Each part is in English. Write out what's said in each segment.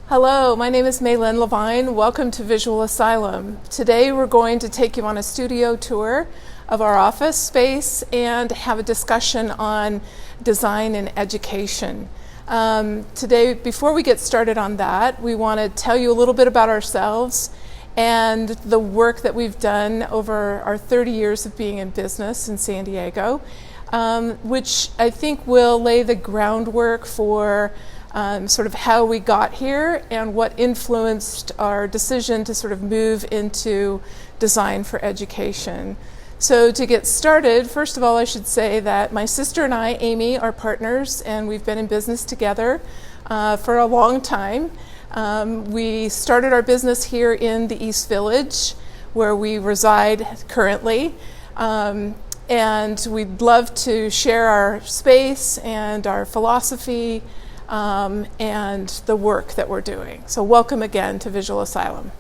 Hello, my name is MaeLin Levine. Welcome to Visual Asylum. Today we're going to take you on a studio tour of our office space and have a discussion on design and education. Today, before we get started on that, we want to tell you a little bit about ourselves and the work that we've done over our 30 years of being in business in San Diego, which I think will lay the groundwork for sort of how we got here and what influenced our decision to sort of move into design for education. So to get started, first of all, I should say that my sister and I, Amy, are partners, and we've been in business together for a long time. We started our business here in the East Village, where we reside currently. And we'd love to share our space and our philosophy and the work that we're doing. So welcome again to Visual Asylum.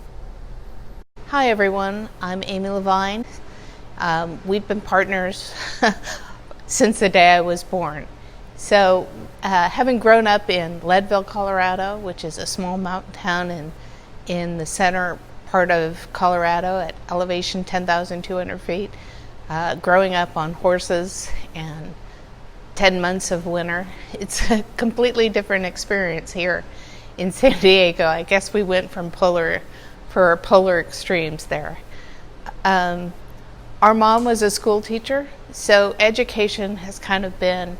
Hi everyone, I'm Amy Levine. We've been partners since the day I was born. So having grown up in Leadville, Colorado, which is a small mountain town in the center part of Colorado at elevation 10,200 feet, growing up on horses and 10 months of winter, it's a completely different experience here in San Diego. I guess we went from polar extremes there. Our mom was a school teacher, so education has kind of been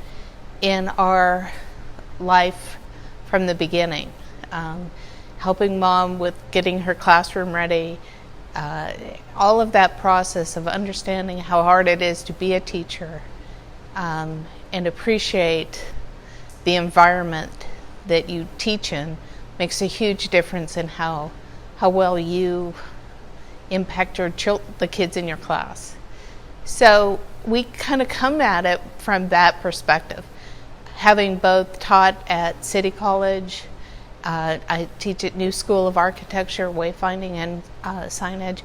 in our life from the beginning. Helping mom with getting her classroom ready, all of that process of understanding how hard it is to be a teacher, and appreciate the environment that you teach in makes a huge difference in how well you impact the kids in your class. So we kind of come at it from that perspective. Having both taught at City College, I teach at New School of Architecture, wayfinding, and signage.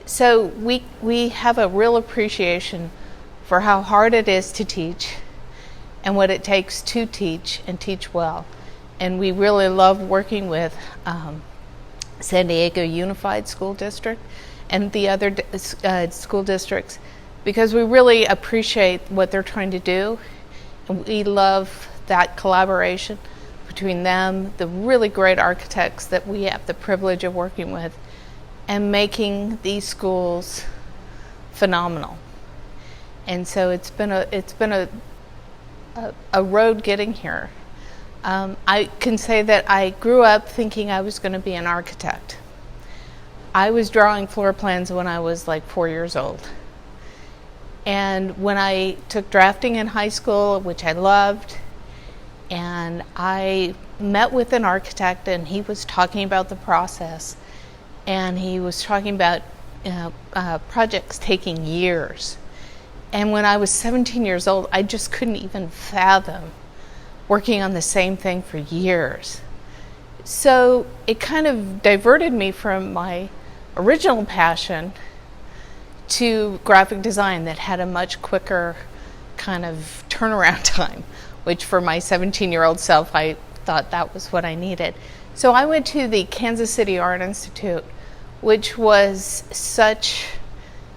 So we have a real appreciation for how hard it is to teach and what it takes to teach and teach well. And we really love working with San Diego Unified School District and the other school districts because we really appreciate what they're trying to do. And we love that collaboration between them, the really great architects that we have the privilege of working with, and making these schools phenomenal. And so it's been a road getting here. I can say that I grew up thinking I was going to be an architect. I was drawing floor plans when I was like 4 years old. And when I took drafting in high school, which I loved, and I met with an architect and he was talking about the process, and he was talking about projects taking years. And when I was 17 years old, I just couldn't even fathom working on the same thing for years. So it kind of diverted me from my original passion to graphic design that had a much quicker kind of turnaround time, which for my 17-year-old self, I thought that was what I needed. So I went to the Kansas City Art Institute, which was such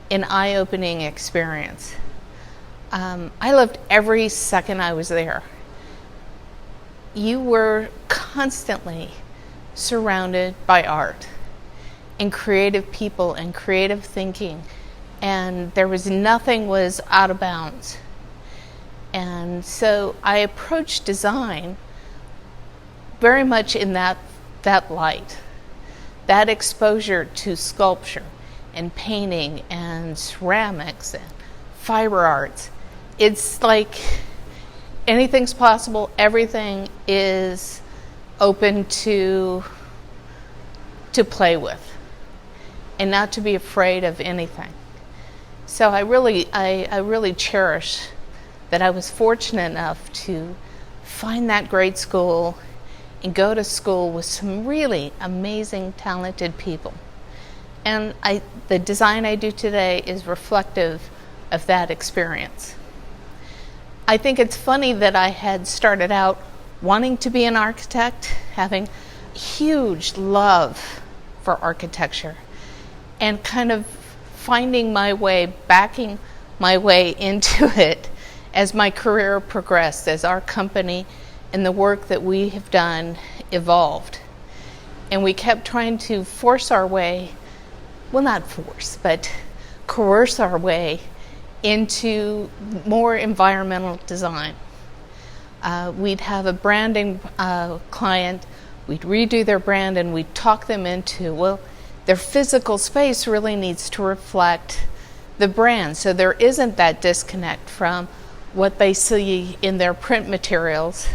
an eye-opening experience. I loved every second I was there. You were constantly surrounded by art and creative people and creative thinking, and there was nothing was out of bounds. And so I approached design very much in that light, that exposure to sculpture and painting and ceramics and fiber arts. It's like anything's possible, everything is open to play with and not to be afraid of anything. So I really cherish that I was fortunate enough to find that great school and go to school with some really amazing, talented people. And the design I do today is reflective of that experience. I think it's funny that I had started out wanting to be an architect, having huge love for architecture and kind of finding my way, backing my way into it as my career progressed, as our company and the work that we have done evolved. And we kept trying to force our way, well, not force, but coerce our way into more environmental design. We'd have a branding client, we'd redo their brand, and we'd talk them into, well, their physical space really needs to reflect the brand, so there isn't that disconnect from what they see in their print materials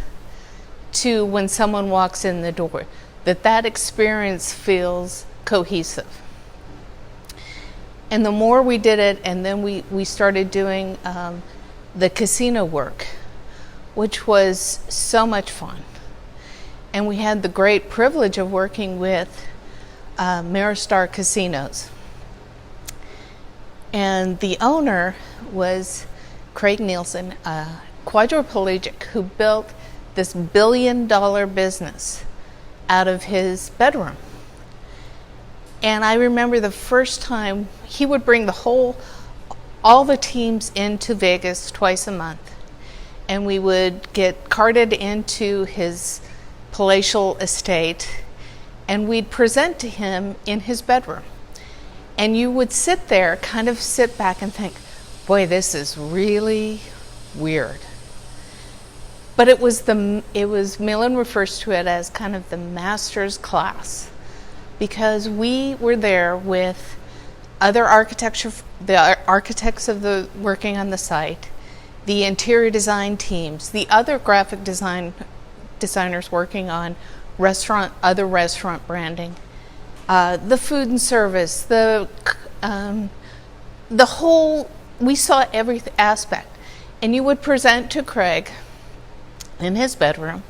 to when someone walks in the door, that experience feels cohesive. And the more we did it, and then we started doing the casino work, which was so much fun. And we had the great privilege of working with Maristar Casinos. And the owner was Craig Nielsen, a quadriplegic who built this $1 billion business out of his bedroom. And I remember the first time he would bring all the teams into Vegas twice a month. And we would get carted into his palatial estate, and we'd present to him in his bedroom. And you would sit there, kind of sit back and think, boy, this is really weird. But it was MaeLin refers to it as kind of the master's class, because we were there with other the architects of the working on the site, the interior design teams, the other graphic designers working on other restaurant branding, the food and service, we saw every aspect. And you would present to Craig in his bedroom,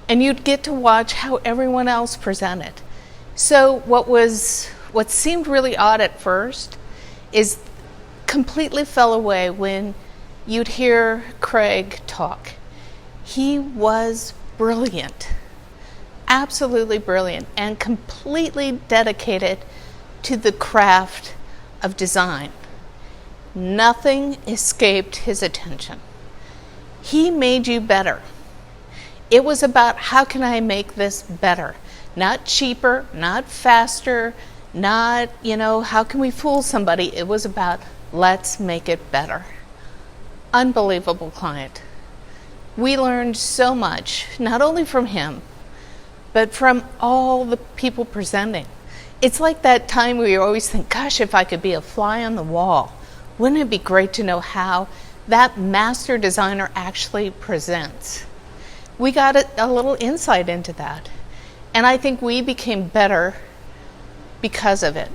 and you'd get to watch how everyone else presented. So what seemed really odd at first is completely fell away when you'd hear Craig talk. He was brilliant, absolutely brilliant, and completely dedicated to the craft of design. Nothing escaped his attention. He made you better. It was about, how can I make this better? Not cheaper, not faster, not, how can we fool somebody? It was about, let's make it better. Unbelievable client. We learned so much, not only from him, but from all the people presenting. It's like that time where you always think, gosh, if I could be a fly on the wall, wouldn't it be great to know how that master designer actually presents? We got a little insight into that. And I think we became better because of it,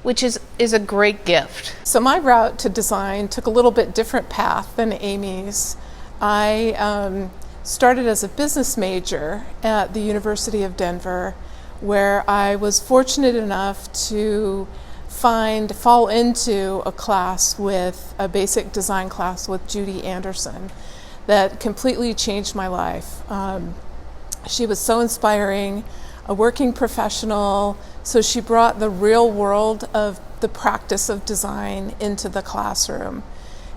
which is a great gift. So my route to design took a little bit different path than Amy's. I started as a business major at the University of Denver, where I was fortunate enough to fall into a basic design class with Judy Anderson that completely changed my life. She was so inspiring, a working professional, so she brought the real world of the practice of design into the classroom.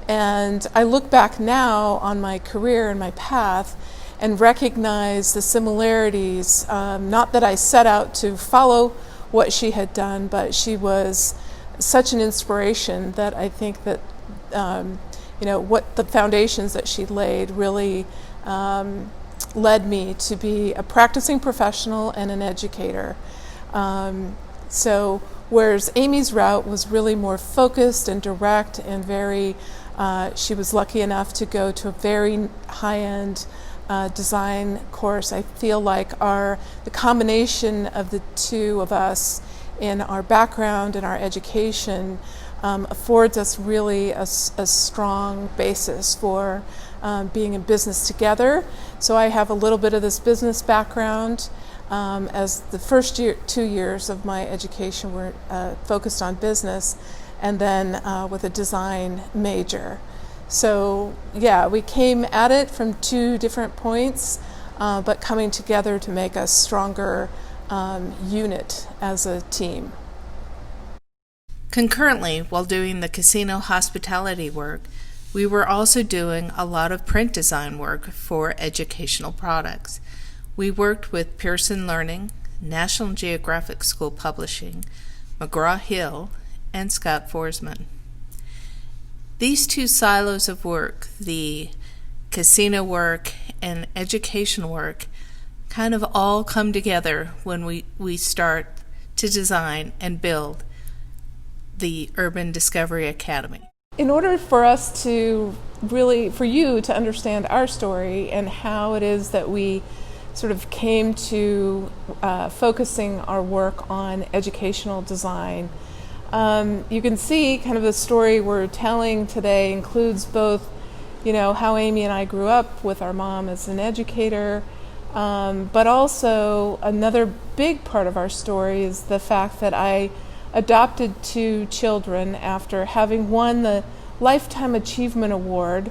And I look back now on my career and my path and recognize the similarities, not that I set out to follow what she had done, but she was such an inspiration that I think that what the foundations that she laid really led me to be a practicing professional and an educator. So whereas Amy's route was really more focused and direct and she was lucky enough to go to a very high-end design course. I feel like the combination of the two of us in our background and our education affords us really a strong basis for being in business together. So I have a little bit of this business background, as the first 2 years of my education were focused on business, and then with a design major. So yeah, we came at it from two different points. but coming together to make a stronger unit as a team. Concurrently, while doing the casino hospitality work, we were also doing a lot of print design work for educational products. We worked with Pearson Learning, National Geographic School Publishing, McGraw-Hill, and Scott Forsman. These two silos of work, the casino work and education work, kind of all come together when we start to design and build the Urban Discovery Academy. In order for us to really, for you to understand our story and how it is that we sort of came to focusing our work on educational design, you can see kind of the story we're telling today includes both, how Amy and I grew up with our mom as an educator, but also another big part of our story is the fact that I adopted 2 children after having won the Lifetime Achievement Award,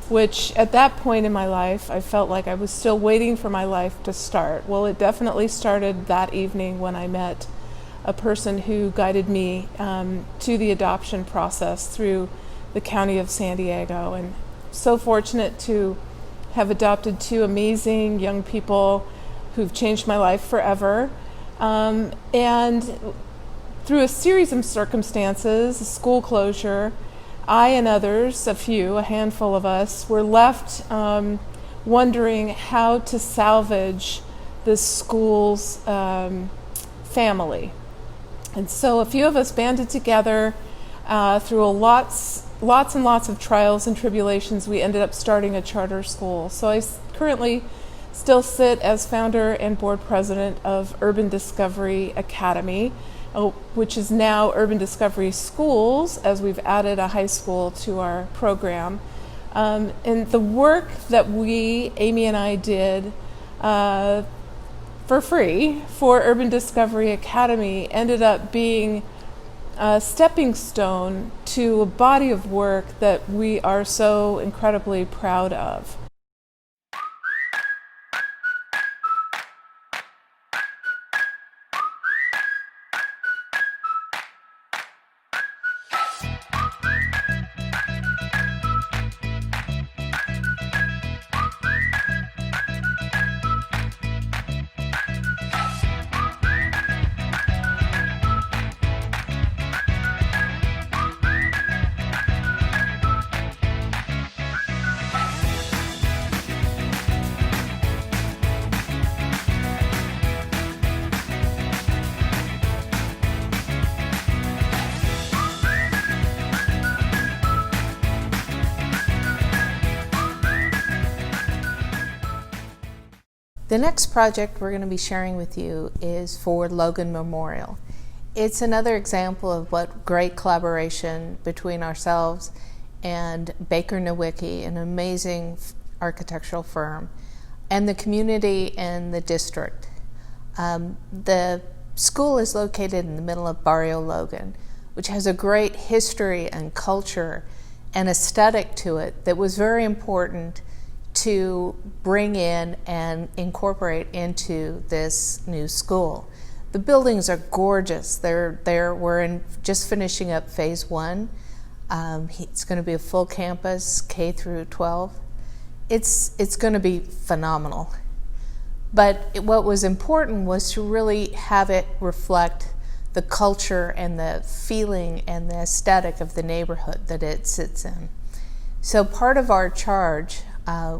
which at that point in my life I felt like I was still waiting for my life to start. Well, it definitely started that evening when I met a person who guided me to the adoption process through the county of San Diego, and so fortunate to have adopted 2 amazing young people who've changed my life forever. And through a series of circumstances, a school closure, I and others, a handful of us, were left wondering how to salvage this school's family. And so a few of us banded together through lots and lots of trials and tribulations. We ended up starting a charter school. So I currently still sit as founder and board president of Urban Discovery Academy, which is now Urban Discovery Schools, as we've added a high school to our program. And the work that Amy and I did for free for Urban Discovery Academy ended up being a stepping stone to a body of work that we are so incredibly proud of. The next project we're going to be sharing with you is for Logan Memorial. It's another example of what great collaboration between ourselves and Baker Nowicki, an amazing architectural firm, and the community and the district. The school is located in the middle of Barrio Logan, which has a great history and culture and aesthetic to it that was very important to bring in and incorporate into this new school. The buildings are gorgeous. We're just finishing up phase 1. It's going to be a full campus, K through 12. It's going to be phenomenal. But what was important was to really have it reflect the culture and the feeling and the aesthetic of the neighborhood that it sits in. So part of our charge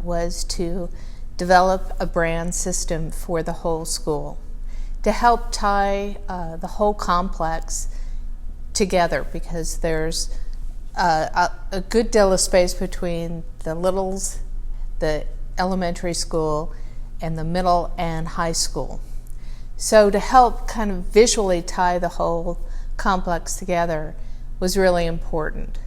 was to develop a brand system for the whole school to help tie the whole complex together, because there's a good deal of space between the littles, the elementary school, and the middle and high school. So to help kind of visually tie the whole complex together was really important.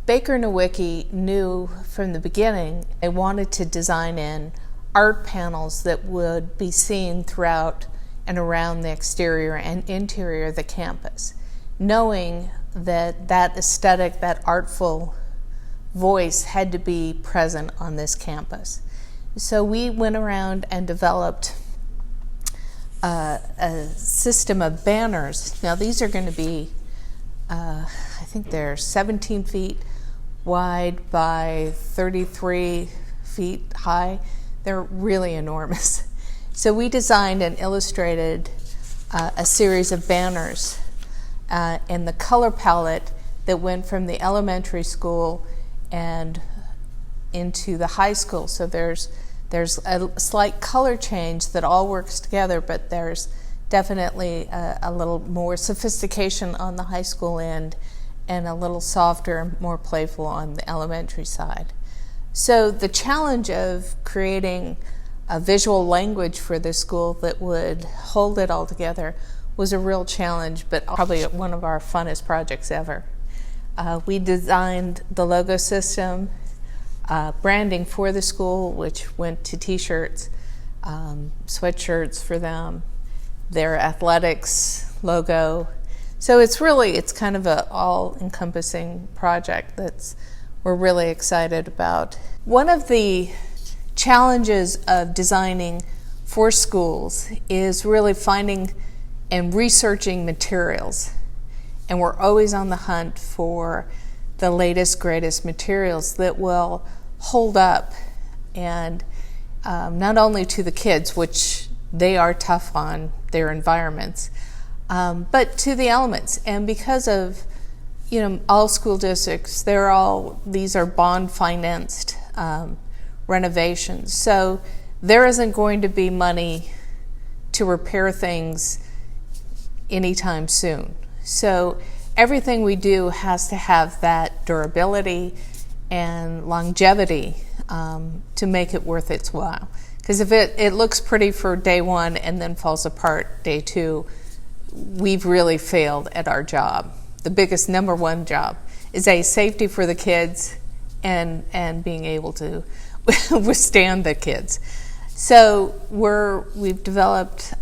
Baker Nowicki knew from the beginning they wanted to design in art panels that would be seen throughout and around the exterior and interior of the campus, knowing that that aesthetic, that artful voice had to be present on this campus. So we went around and developed a system of banners. Now these are going to be, I think they're 17 feet wide by 33 feet high. They're really enormous. So we designed and illustrated a series of banners and the color palette that went from the elementary school and into the high school. So there's a slight color change that all works together, but there's definitely a little more sophistication on the high school end and a little softer, more playful on the elementary side. So the challenge of creating a visual language for the school that would hold it all together was a real challenge, but probably one of our funnest projects ever. We designed the logo system, branding for the school, which went to t-shirts, sweatshirts for them, their athletics logo. So it's kind of an all-encompassing project that's we're really excited about. One of the challenges of designing for schools is really finding and researching materials. And we're always on the hunt for the latest, greatest materials that will hold up, and not only to the kids, which they are tough on their environments, but to the elements. And because of all school districts, these are bond financed renovations. So there isn't going to be money to repair things anytime soon. So everything we do has to have that durability and longevity to make it worth its while. Because if it looks pretty for day one and then falls apart day two, we've really failed at our job. The biggest number one job is safety for the kids and being able to withstand the kids. So we've developed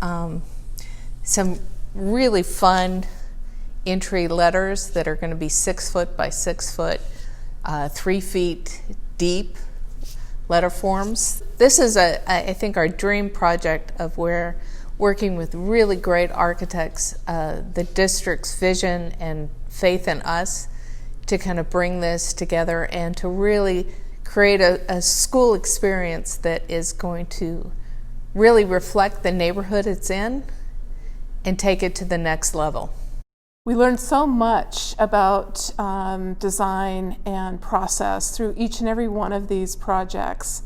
some really fun entry letters that are going to be 6 foot by 6 foot, 3 feet deep letter forms. This is I think our dream project of where working with really great architects, the district's vision and faith in us to kind of bring this together and to really create a school experience that is going to really reflect the neighborhood it's in and take it to the next level. We learned so much about design and process through each and every one of these projects.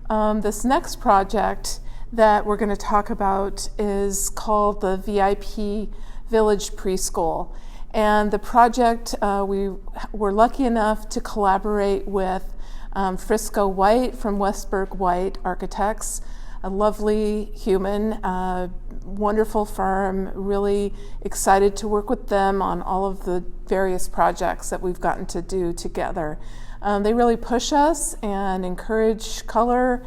This next project that we're going to talk about is called the VIP Village Preschool. And the project, we were lucky enough to collaborate with Frisco White from Westberg White Architects, a lovely human, wonderful firm, really excited to work with them on all of the various projects that we've gotten to do together. They really push us and encourage color,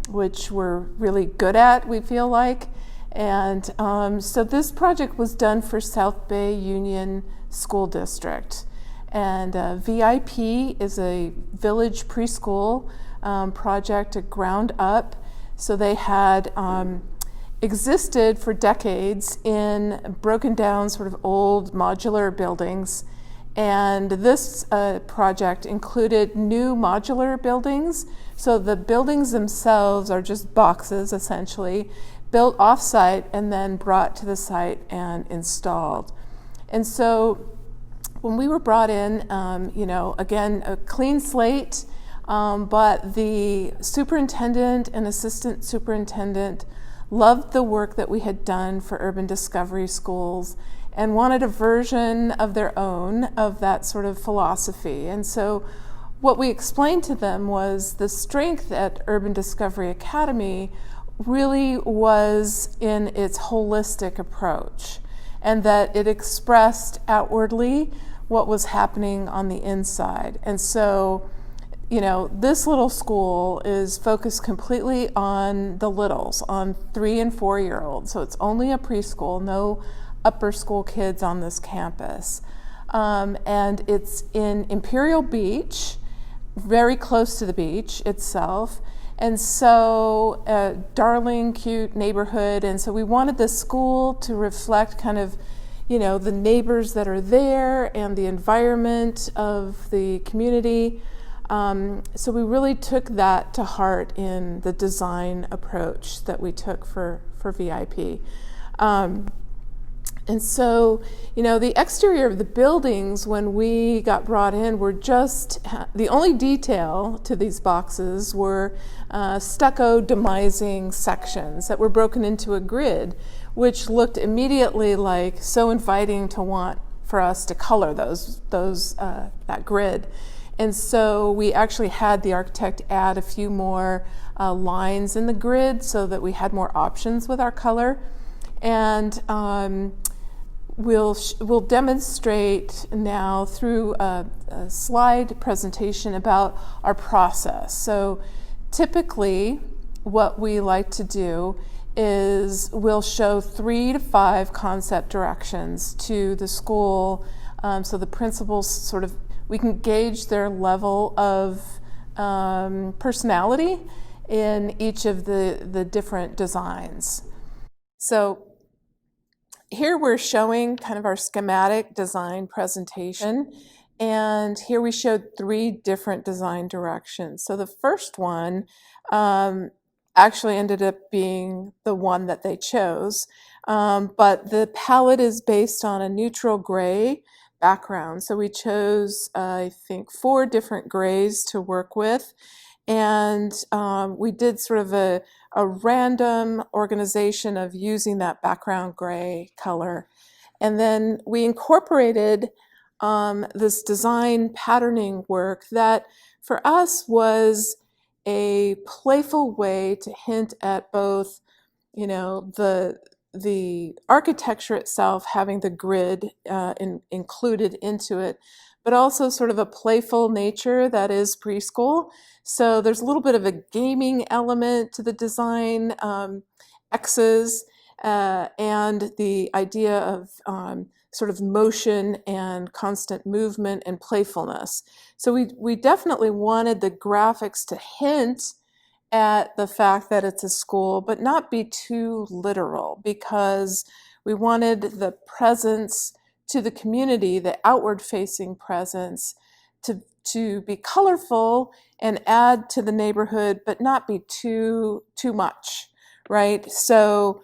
which we're really good at, we feel like. And so this project was done for South Bay Union School District. And VIP is a village preschool project, a ground up. So they had existed for decades in broken down sort of old modular buildings. And this project included new modular buildings. So the buildings themselves are just boxes, essentially, built off-site and then brought to the site and installed. And so when we were brought in, again, a clean slate, but the superintendent and assistant superintendent loved the work that we had done for urban discovery schools and wanted a version of their own of that sort of philosophy. And so what we explained to them was the strength at Urban Discovery Academy really was in its holistic approach, and that it expressed outwardly what was happening on the inside. And so, this little school is focused completely on the littles, on 3 and 4 year olds. So it's only a preschool, no upper school kids on this campus. And it's in Imperial Beach, very close to the beach itself. And so, darling, cute neighborhood. And so we wanted the school to reflect kind of, the neighbors that are there and the environment of the community. So we really took that to heart in the design approach that we took for VIP. And so, the exterior of the buildings when we got brought in were just, the only detail to these boxes were stucco demising sections that were broken into a grid, which looked immediately like so inviting to want for us to color that grid. And so we actually had the architect add a few more lines in the grid so that we had more options with our color. And we'll demonstrate now through a slide presentation about our process. So typically what we like to do is we'll show 3 to 5 concept directions to the school, so the principals we can gauge their level of personality in each of the different designs. So here we're showing kind of our schematic design presentation, and here we showed 3 different design directions. So the first one actually ended up being the one that they chose, but the palette is based on a neutral gray background. So we chose, I think, 4 different grays to work with, and we did sort of a random organization of using that background gray color. And then we incorporated this design patterning work that for us was a playful way to hint at both, the architecture itself having the grid included into it, but also sort of a playful nature that is preschool. So there's a little bit of a gaming element to the design, X's, and the idea of sort of motion and constant movement and playfulness. So we definitely wanted the graphics to hint at the fact that it's a school, but not be too literal, because we wanted the presence to the community, the outward-facing presence, to be colorful and add to the neighborhood, but not be too much, right? So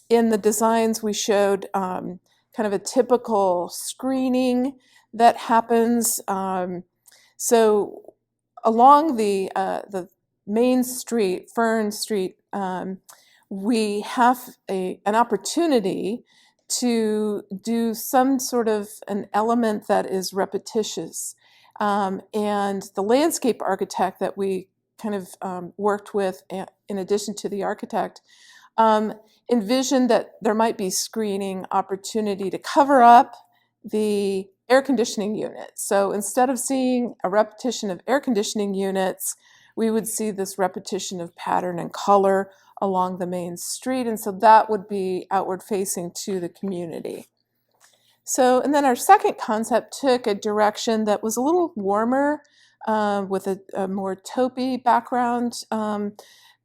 in the designs we showed kind of a typical screening that happens. So along the main street, Fern Street, we have an opportunity to do some sort of an element that is repetitious. And the landscape architect that we kind of worked with, in addition to the architect, envisioned that there might be screening opportunity to cover up the air conditioning unit. So instead of seeing a repetition of air conditioning units, we would see this repetition of pattern and color along the main street. And so that would be outward facing to the community. So, and then our second concept took a direction that was a little warmer, with a more taupey background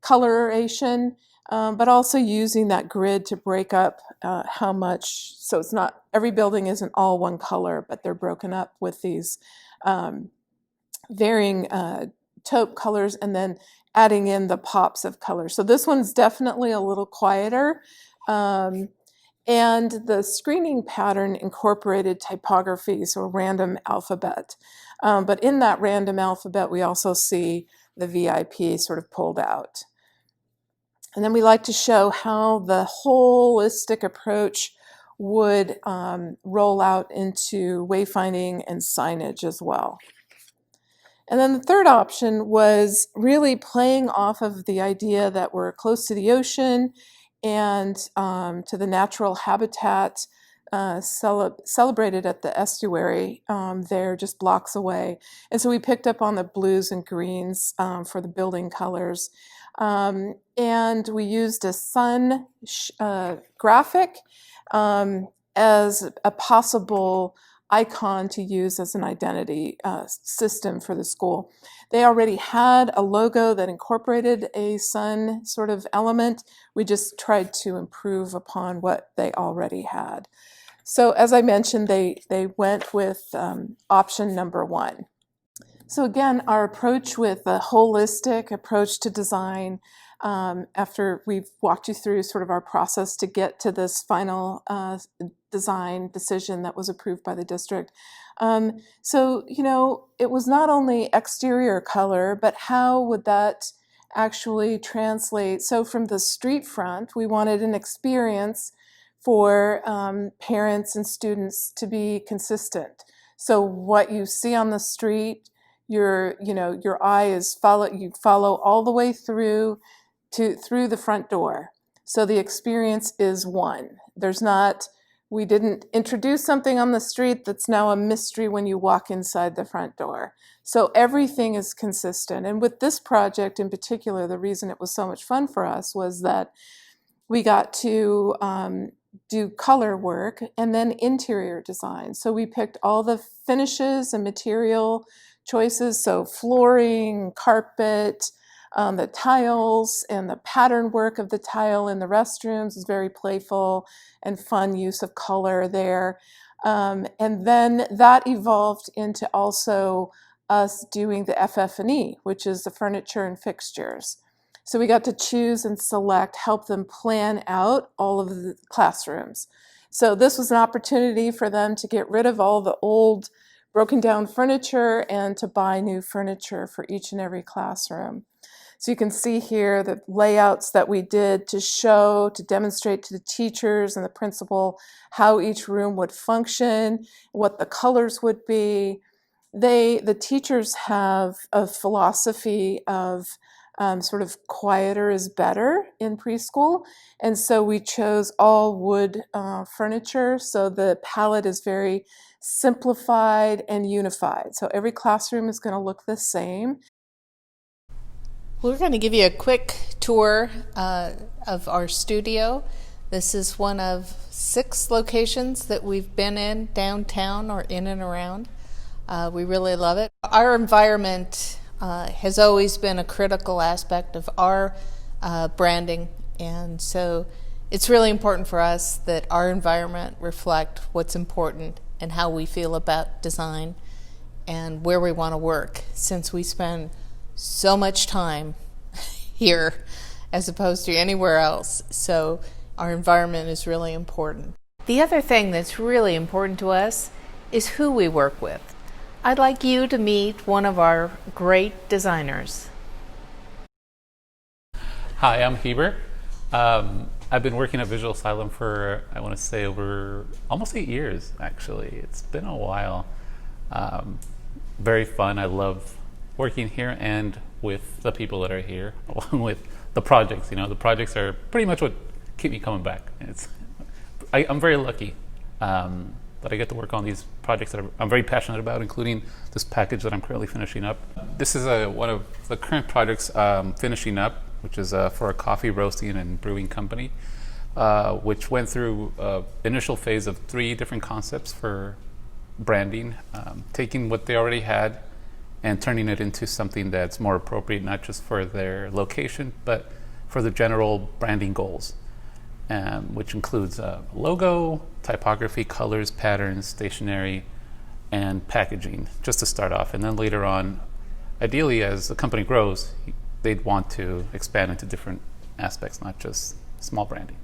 coloration, but also using that grid to break up how much. So it's not, every building isn't all one color, but they're broken up with these varying taupe colors, and then adding in the pops of color. So this one's definitely a little quieter. And the screening pattern incorporated typography, so a random alphabet. But in that random alphabet, we also see the VIP sort of pulled out. And then we like to show how the holistic approach would roll out into wayfinding and signage as well. And then the third option was really playing off of the idea that we're close to the ocean and to the natural habitat celebrated at the estuary there just blocks away. And so we picked up on the blues and greens for the building colors. And we used a sun graphic as a possible icon to use as an identity system for the school. They already had a logo that incorporated a sun sort of element. We just tried to improve upon what they already had. So as I mentioned, they went with option number 1. So again, our approach with a holistic approach to design, after we've walked you through sort of our process to get to this final design decision that was approved by the district. So, it was not only exterior color, but how would that actually translate? So from the street front, we wanted an experience for parents and students to be consistent. So what you see on the street, your eye is you follow all the way through the front door. So the experience is one. We didn't introduce something on the street that's now a mystery when you walk inside the front door. So everything is consistent. And with this project in particular, the reason it was so much fun for us was that we got to do color work and then interior design. So we picked all the finishes and material choices, so flooring, carpet, the tiles, and the pattern work of the tile in the restrooms is very playful and fun use of color there. And then that evolved into also us doing the FF&E, which is the furniture and fixtures. So we got to choose and select, help them plan out all of the classrooms. So this was an opportunity for them to get rid of all the old broken down furniture and to buy new furniture for each and every classroom. So you can see here the layouts that we did to demonstrate to the teachers and the principal how each room would function, what the colors would be. The teachers have a philosophy of sort of quieter is better in preschool. And so we chose all wood furniture. So the palette is very simplified and unified. So every classroom is going to look the same. We're going to give you a quick tour of our studio. This is one of 6 locations that we've been in downtown or in and around. We really love it. Our environment has always been a critical aspect of our branding, and so it's really important for us that our environment reflect what's important and how we feel about design and where we want to work, since we spend so much time here as opposed to anywhere else. So our environment is really important. The other thing that's really important to us is who we work with. I'd like you to meet one of our great designers. Hi, I'm Heber. I've been working at Visual Asylum for, I want to say, over almost 8 years, actually. It's been a while. Very fun. I love working here and with the people that are here, along with the projects. The projects are pretty much what keep me coming back. I'm very lucky that I get to work on these projects that I'm very passionate about, including this package that I'm currently finishing up. This is one of the current projects finishing up, which is for a coffee roasting and brewing company, which went through initial phase of 3 different concepts for branding, taking what they already had and turning it into something that's more appropriate, not just for their location, but for the general branding goals, which includes logo, typography, colors, patterns, stationery, and packaging, just to start off. And then later on, ideally, as the company grows, they'd want to expand into different aspects, not just small branding.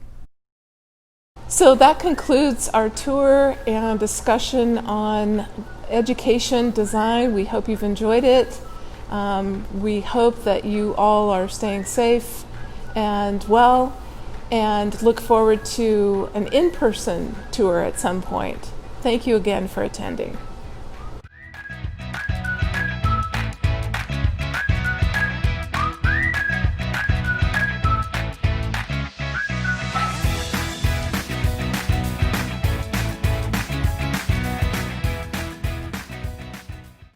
So that concludes our tour and discussion on education design. We hope you've enjoyed it. We hope that you all are staying safe and well, and look forward to an in-person tour at some point. Thank you again for attending.